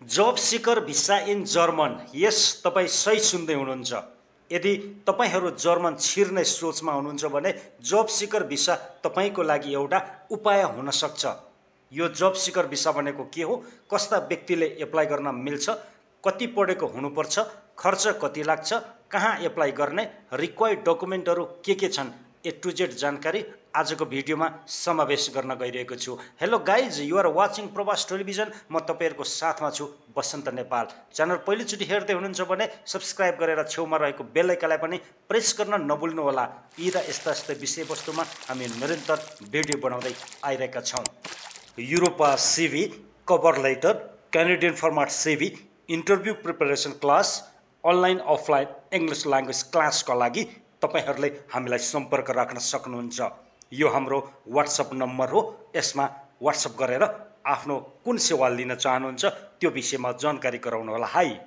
Job seeker visa in German. Yes, तपाईँ सही सुन्दै हुनुहुन्छ। यदि तपाईहरू जर्मन छिर्ने सोचमा हुनुहुन्छ भने जब सिकर भिसा तपाईको लागि एउटा उपाय हुन सक्छ। यो जब सिकर भिसा भनेको के हो, कस्ता व्यक्तिले एप्लाई गर्न मिल्छ, कति पढेको हुनुपर्छ, खर्च कति लाग्छ, कहाँ एप्लाई गर्ने, रिक्वायर्ड डकुमेन्टहरू के छन्, ए टु जेड जानकारी आजको भिडियोमा समावेश गर्न गइरहेको छु। Hello guys, you are watching Pravas television. म तपाईहरुको साथमा छु बसन्त नेपाल। च्यानल पहिलोचोटि हेर्दै हुनुहुन्छ भने सब्स्क्राइब गरेर छेउमा रहेको बेल आइकनलाई पनि प्रेस गर्न नभुल्नु होला। यी र यस्ता विषयवस्तुमा हामी निरन्तर भिडियो बनाउँदै आइरहेका छौं। Europa CV, cover letter, Canadian format CV, interview preparation class, online offline English language क्लासका लागि तपाईहरुले हामीलाई सम्पर्क राख्न सक्नुहुन्छ। यो हाम्रो व्हाट्सएप नम्बर हो। यसमा व्हाट्सएप गरेर आफ्नो कुन सेवा लिन चाहनुहुन्छ त्यो विषयमा जानकारी गराउनु होला। हाई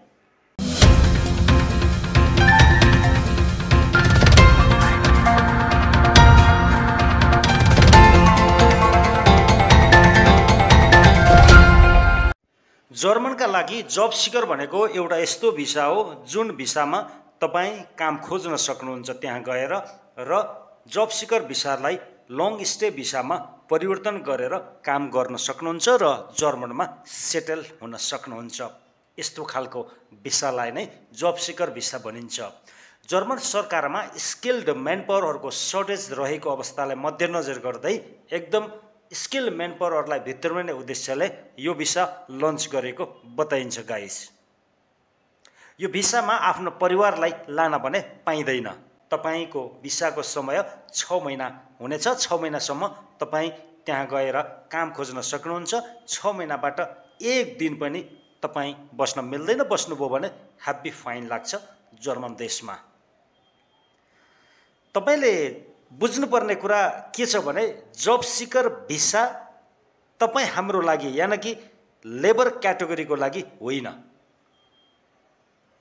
जर्मनका लागि जब सिकर भनेको एउटा यस्तो भिसा हो जुन भिसामा तपाईं काम खोज्न सक्नुहुन्छ त्यहाँ गएर, र जब सिकर भिसालाई लङ स्टे भिसामा परिवर्तन गरेर काम गर्न सक्नुहुन्छ र जर्मनमा सेटल हुन सक्नुहुन्छ। यस्तो खालको भिसालाई नै जब सिकर भिसा भनिन्छ। जर्मन सरकारमा स्किल्ड म्यानपावरहरूको सर्टेज रहेको अवस्थालाई मध्यनजर गर्दै एकदम स्किल म्यानपावरहरूलाई भित्राउने उद्देश्यले यो भिसा लन्च गरेको बताइन्छ गाइस। यो भिसामा आफ्नो परिवारलाई लान भने पाइँदैन। तपाईको भिसाको समय 6 महिना हुनेछ। 6 महिनासम्म तपाईँ त्यहाँ गएर काम खोज्न सक्नुहुन्छ। 6 महिनाबाट एक दिन पनि तपाईँ बस्न मिल्दैन। बस्नुभयो भने हेभी फाइन लाग्छ जर्मन देशमा। तपाईले बुझ्नुपर्ने कुरा के छ भने जब सिकर भिसा तपाईँ हाम्रो लागि यानी कि लेबर क्याटेगोरीको लागि होइन।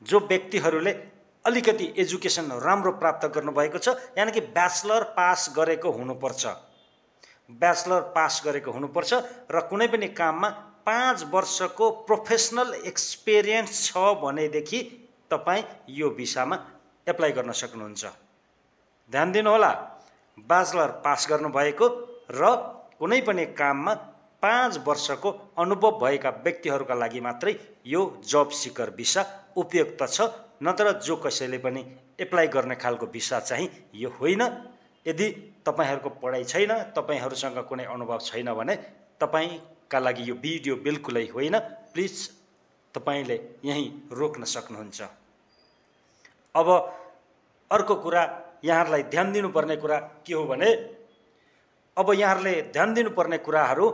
जो व्यक्तिहरूले अलिकति एजुकेसन राम्रो प्राप्त गर्नुभएको छ, यानी कि ब्याचलर पास गरेको हुनुपर्छ। ब्याचलर पास गरेको हुनुपर्छ र कुनै पनि काममा 5 वर्षको प्रोफेसनल एक्सपिरियन्स छ भनेदेखि तपाईँ यो भिसामा एप्लाई गर्न सक्नुहुन्छ। ध्यान दिनुहोला, ब्याचलर पास गर्नुभएको र कुनै पनि काममा 5 वर्षको अनुभव भएका व्यक्तिहरूका लागि मात्रै यो जब सिकर भिसा उपयुक्त छ। नत्र जो कसैले पनि एप्लाई गर्ने खालको भिसा चाहिँ यो होइन। यदि तपाईहरूको पढाइ छैन, तपाईहरूसँग कुनै अनुभव छैन भने तपाईका लागि यो भिडियो बिल्कुलै होइन। प्लिज तपाईले यही रोक्न सक्नुहुन्छ। अब अर्को कुरा यहाँहरूलाई ध्यान दिनुपर्ने कुरा के हो भने अब यहाँहरूले ध्यान दिनुपर्ने कुराहरू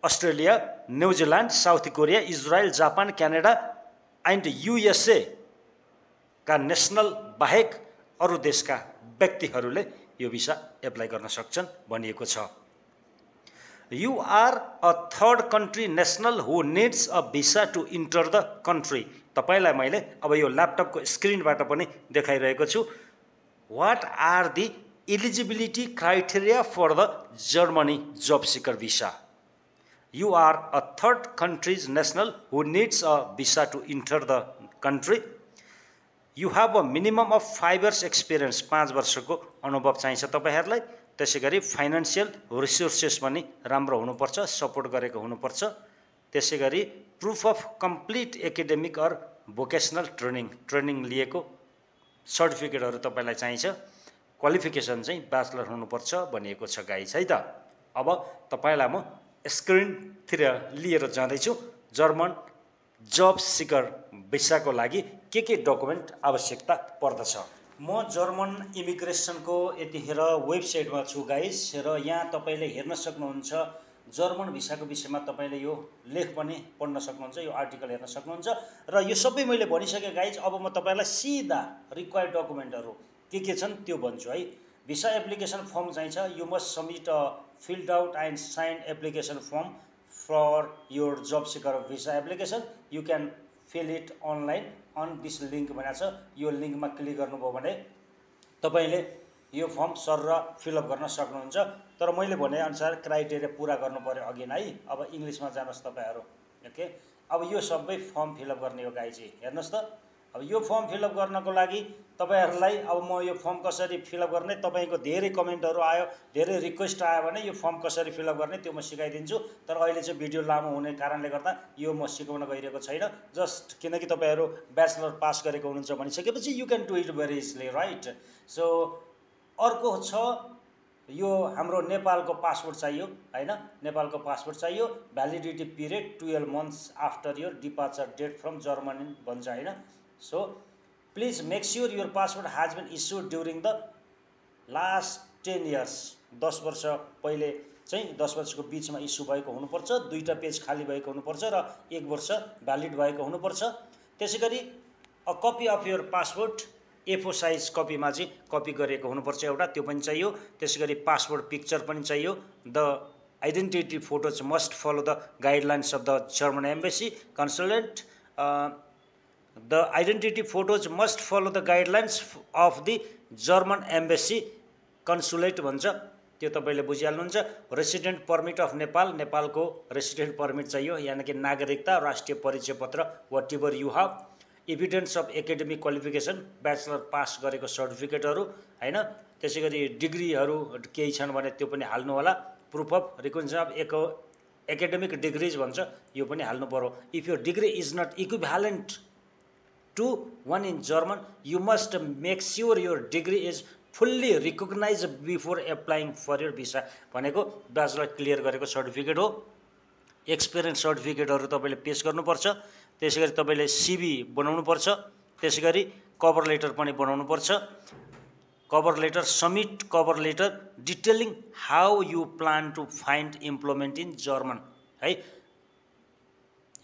Australia, New Zealand, south Korea, Israel, Japan, Canada and USA का नेसनल बाहेक अरू देशका व्यक्तिहरूले यो भिसा एप्लाई गर्न सक्छन् भनिएको छ। You are a third country national who needs a visa to enter the country. तपाईलाई मैले अब यो ल्यापटपको स्क्रिनबाट पनि देखाइरहेको छु। What are the eligibility criteria for the Germany job seeker visa. You are a third countries national who needs a visa to enter the country. You have a minimum of 5 years experience. 5 वर्षको अनुभव चाहिन्छ तपाईहरूलाई। त्यसै गरी financial resources पनि राम्रो हुनुपर्छ, support गरेको हुनुपर्छ। त्यसै गरी proof of complete academic or vocational training लिएको सर्टिफिकेटहरू तपाईलाई चाहिन्छ। क्वालिफिकेसन चाहिँ ब्याचलर हुनुपर्छ भनिएको छ गाइस, है त। अब तपाईलाई म स्क्रिनतिर लिएर जाँदैछु। जर्मन जब सिकर भिसाको लागि के डकुमेन्ट आवश्यकता पर्दछ। म जर्मन इमिग्रेसनको यतिखेर वेबसाइटमा छु गाइस, र यहाँ तपाईले हेर्न सक्नुहुन्छ जर्मन भिसाको विषयमा। तपाईले यो लेख पनि पढ्न सक्नुहुन्छ, यो आर्टिकल हेर्न सक्नुहुन्छ। र यो सबै मैले भनिसकेँ गाइस। अब म तपाईलाई सिधा रिक्वायर्ड डकुमेन्टहरू के छन् त्यो भन्छु है। भिसा एप्लिकेसन फर्म चाहिन्छ। You must submit a filled out and sign application form for your job seeker visa application. You can fill it online on this link भनेको छ। यो लिङ्कमा क्लिक गर्नुभयो भने तपाईले यो फर्म सर फिलअप गर्न सक्नुहुन्छ। तर मैले भने अनुसार क्राइटेरिया पुरा गर्नु पर्यो अघि नै। अब इङ्ग्लिसमा जानुहोस् तपाईहरू। ओके, अब यो सबै फर्म फिलअप गर्ने हो गाइज। हेर्नुहोस् त, अब यो फर्म फिलअप गर्नको लागि तपाईहरुलाई अब म यो फर्म कसरी फिलअप गर्ने, तपाईको धेरै कमेन्टहरु आयो, धेरै रिक्वेस्ट आयो भने यो फर्म कसरी फिलअप गर्ने त्यो म सिकाइदिन्छु। तर अहिले चाहिँ भिडियो लामो हुने कारणले गर्दा यो म सिकाउन गइरहेको छैन। जस्ट किनकि तपाईहरु ब्याचलर पास गरेको हुनुहुन्छ भनिसकेपछि you can do it very easily, right. So अर्को छ यो हाम्रो नेपालको पासपोर्ट चाहियो हैन, नेपालको पासपोर्ट चाहियो। Validity period 12 months after your departure date from Germany भन्छ हैन। So please make sure your passport has been issued during the last 10 years. 10 वर्ष पहिले चाहिँ 10 वर्षको बीचमा इस्यु भएको हुनुपर्छ, 2टा पेज खाली भएको हुनुपर्छ र 1 वर्ष भ्यालिड भएको हुनुपर्छ। त्यसैगरी a copy of your passport A4 size कपीमा चाहिँ कपी गरेको हुनुपर्छ एउटा, त्यो पनि चाहियो। त्यसैगरी पासपोर्ट पिक्चर पनि चाहियो। The identity photos must follow the guidelines of the German embassy consulate. The identity photos must follow the guidelines of the German embassy consulate भन्छ, त्यो तपाईले बुझिहाल्नुहुन्छ। रेसिडेन्ट पर्मिट अफ नेपाल, नेपालको रेसिडेन्ट पर्मिट चाहियो, यानी कि नागरिकता, राष्ट्रिय परिचय पत्र, whatever you have. Evidence of academic qualification, bachelor pass गरेको सर्टिफिकेटहरु हैन। त्यसैगरी डिग्रीहरु केही छन् भने त्यो पनि हाल्नु होला। Proof of recognition of academic degrees भन्छ, यो पनि हाल्नु पर्यो। If your degree is not equivalent to one in German, you must make sure your degree is fully recognise before applying for your visa भनेको ब्याचलर क्लियर गरेको certificate हो। Experience सर्टिफिकेटहरु तपाईले पेश गर्नुपर्छ। त्यसैगरी तपाईले सिभी बनाउनुपर्छ। त्यसैगरी कभर लेटर पनि बनाउनुपर्छ। Cover letter submit cover letter detailing how you plan to find employment in German है,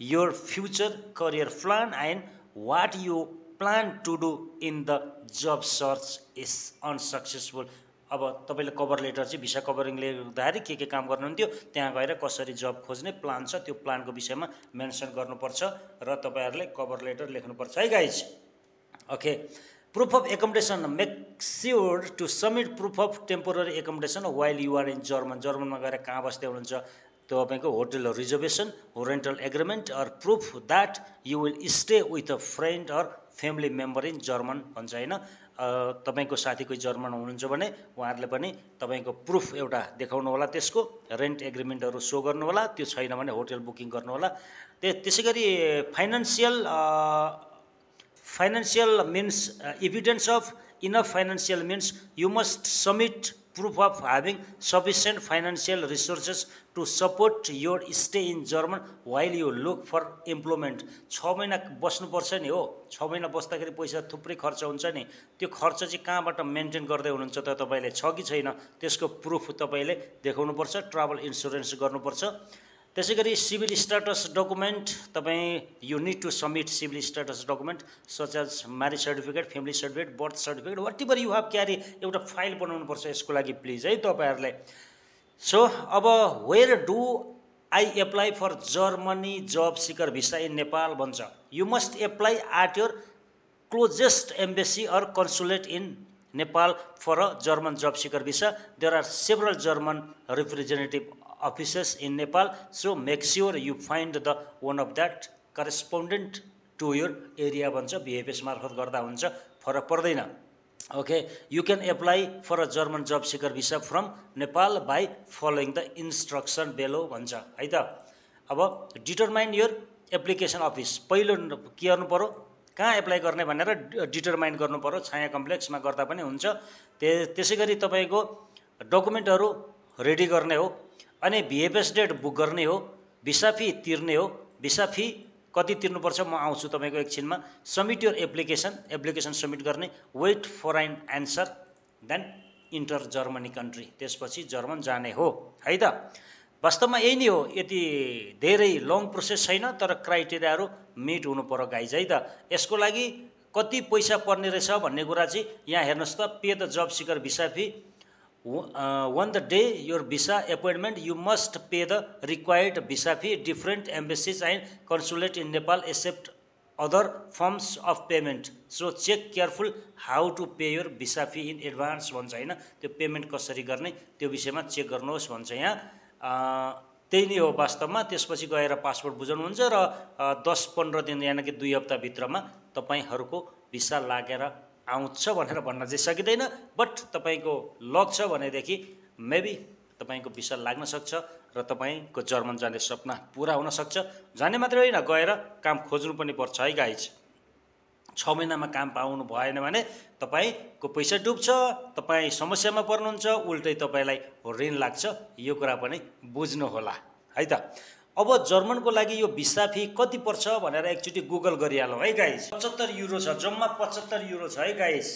your future career plan and what you plan to do in the job search is unsuccessful. अब तपाईले cover letter चाहिँ visa कभरिङले गर्दाखेरि के काम गर्नुहुन्थ्यो, त्यहाँ गएर कसरी जब खोज्ने प्लान छ त्यो प्लानको विषयमा मेन्सन गर्नुपर्छ र तपाईहरुले कभर लेटर लेख्नुपर्छ है guys. Okay, proof of accommodation, make sure to submit proof of temporary accommodation while you are in German. जर्मनमा गएर कहाँ बस्दै हुनुहुन्छ, तपाईको hotel reservation, rental agreement or proof that you will stay with a friend or family member in German भन्छ हैन। तपाईको साथी कोही जर्मन हुनुहुन्छ भने उहाँहरुले पनि तपाईको प्रुफ एउटा देखाउनु होला, त्यसको रेन्ट एग्रिमेन्टहरु सो गर्नु होला। त्यो छैन भने होटल बुकिङ गर्नु होला। त्यसैगरी financial means evidence of enough financial means you must submit proof of having sufficient financial resources to support your stay in German while you look for employment. 6 महिना बस्नुपर्छ नि हो। 6 महिना बस्दाखेरि पैसा थुप्रै खर्च हुन्छ नि, त्यो खर्च चाहिँ कहाँबाट मेन्टेन गर्दै हुनुहुन्छ त तपाईले, छ कि छैन त्यसको प्रुफ तपाईले देखाउनुपर्छ। ट्राभल इन्स्योरेन्स गर्नुपर्छ। त्यसैगरी सिभिल स्ट्याटस डकुमेन्ट तपाई you need to submit civil status document such as marriage certificate, family certificate, birth certificate, whatever you have carry एउटा फाइल बनाउनुपर्छ यसको लागि प्लिज है तपाईहरुले। सो अब where do I apply for Germany job seeker visa in Nepal भन्छ। You must apply at your closest embassy or consulate in Nepal for a German job seeker visa. There are several German representative offices in Nepal, so make sure you find the one of that correspondent to your area भन्छ। VFS मार्फत गर्दा हुन्छ, फरक पर्दैन। Okay, you can apply for a German job seeker visa from Nepal by following the instruction below भन्छ है त। अब determine your application office, पहिलो के गर्नु पर्यो, कहाँ एप्लाई गर्ने भनेर डिटरमाइन गर्नु पर्यो। छाया कम्प्लेक्समा गर्दा पनि हुन्छ। त्यसैगरी तपाईको डकुमेन्टहरु रेडी गर्ने हो, अनि VFS डेट बुक गर्ने हो, भिसा फी तिर्ने हो। भिसा फी कति तिर्नुपर्छ म आउँछु तपाईको एकछिनमा। सबमिट योर एप्लिकेसन सबमिट गर्ने, wait for an answer, then enter Germany country, त्यसपछि जर्मन जाने हो है त। वास्तवमा यही नै हो, यति धेरै लङ प्रोसेस छैन, तर क्राइटेरियाहरु मिट हुनु पर्यो गाइज है त। यसको लागि कति पैसा पर्ने रहेछ भन्ने कुरा चाहिँ यहाँ हेर्नुस् त। Pay the job seeker visa fee on the day your visa appointment, you must pay the required visa fee. Different embassies and consulate in Nepal accept other forms of payment, so check careful how to pay your visa fee in advance भन्छ हैन। त्यो payment कसरी गर्ने त्यो विषयमा check गर्नुहोस् भन्छ यहाँ। त्यही नै हो वास्तवमा। त्यसपछि गएर पासपोर्ट बुझाउनुहुन्छ र 10-15 दिन यानि कि 2 हप्ताभित्रमा तपाईँहरूको भिसा लागेर आउँछ भनेर भन्न चाहिँ सकिँदैन। बट तपाईँको लक छ भनेदेखि मेबी तपाईँको भिसा लाग्न सक्छ र तपाईँको जर्मन जाने सपना पुरा हुन सक्छ। जाने मात्रै होइन, गएर काम खोज्नु पनि पर्छ है गाइज। 6 महिनामा काम पाउनु भएन भने तपाईँको पैसा डुब्छ, तपाईँ समस्यामा पर्नुहुन्छ, उल्टै तपाईँलाई ऋण लाग्छ। यो कुरा पनि बुझ्नु होला है त। अब जर्मनको लागि यो भिसा फी कति पर्छ भनेर एकचोटि गुगल गरिहालौँ है गाइज। 75 युरो छ, जम्मा 75 युरो छ है गाइज।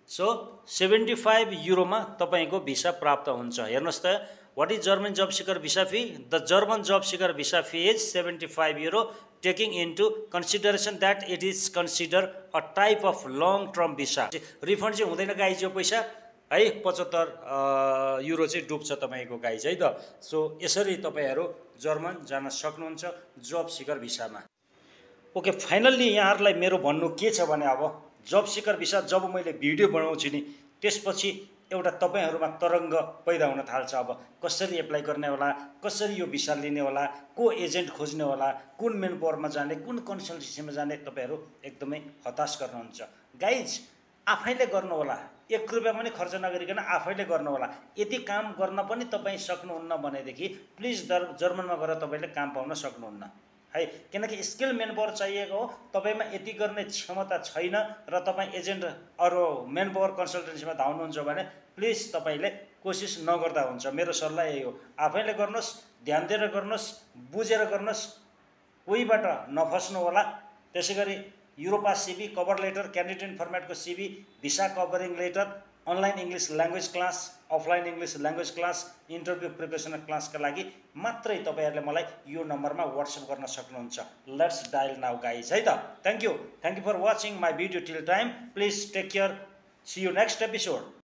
सो 75 युरोमा तपाईँको भिसा प्राप्त हुन्छ। हेर्नुहोस् त, what is German job seeker visa fee? The German job seeker visa fee is 75 euro, taking into consideration that it is consider a type of long term visa. Refund चाहिँ हुँदैन guys यो पैसा है। 75 euro चाहिँ डुब्छ तपाईँको guys है त। सो यसरी तपाईँहरू जर्मन जान सक्नुहुन्छ जब सिकर भिसामा। ओके, फाइनल्ली यहाँहरूलाई मेरो भन्नु के छ भने अब जब सिकर भिसा जब मैले भिडियो बनाउँछु नि त्यसपछि एउटा तपाईँहरूमा तरङ्ग पैदा हुन थाल्छ। अब कसरी एप्लाई गर्ने होला, कसरी यो भिसा लिने होला, को एजेन्ट खोज्ने होला, कुन मेन पावरमा जाने, कुन कन्सल्टेन्सीमा जाने, तपाईँहरू एकदमै हताश गर्नुहुन्छ। गाइज आफैले गर्नु होला, 1 रुपियाँ पनि खर्च नगरिकन आफैले गर्नु होला। यदि काम गर्न पनि तपाईँ सक्नुहुन्न भनेदेखि प्लिज जर्मनमा गएर तपाईँले काम पाउन सक्नुहुन्न है। किनकि स्किल मेन पावर चाहिएको हो, तपाईँमा यति गर्ने क्षमता छैन र तपाईँ एजेन्ट अरू मेन पावर कन्सल्टेन्सीमा धाउनुहुन्छ भने प्लिज तपाईँले कोसिस नगर्दा हुन्छ। मेरो सल्लाह यही हो, आफैले गर्नुहोस्, ध्यान दिएर गर्नुहोस्, बुझेर गर्नुहोस्, कोहीबाट नफस्नु होला। त्यसै गरी Europass CV, cover letter, candidate फर्मेटको CV, visa covering letter, online English language class, offline English language class, interview preparation क्लासका लागि मात्रै तपाईँहरूले मलाई यो नम्बरमा व्हाट्सएप गर्न सक्नुहुन्छ। लेट्स डायल नाउ गाइज है त। Thank you for watching my video till time. Please take care, see you next episode.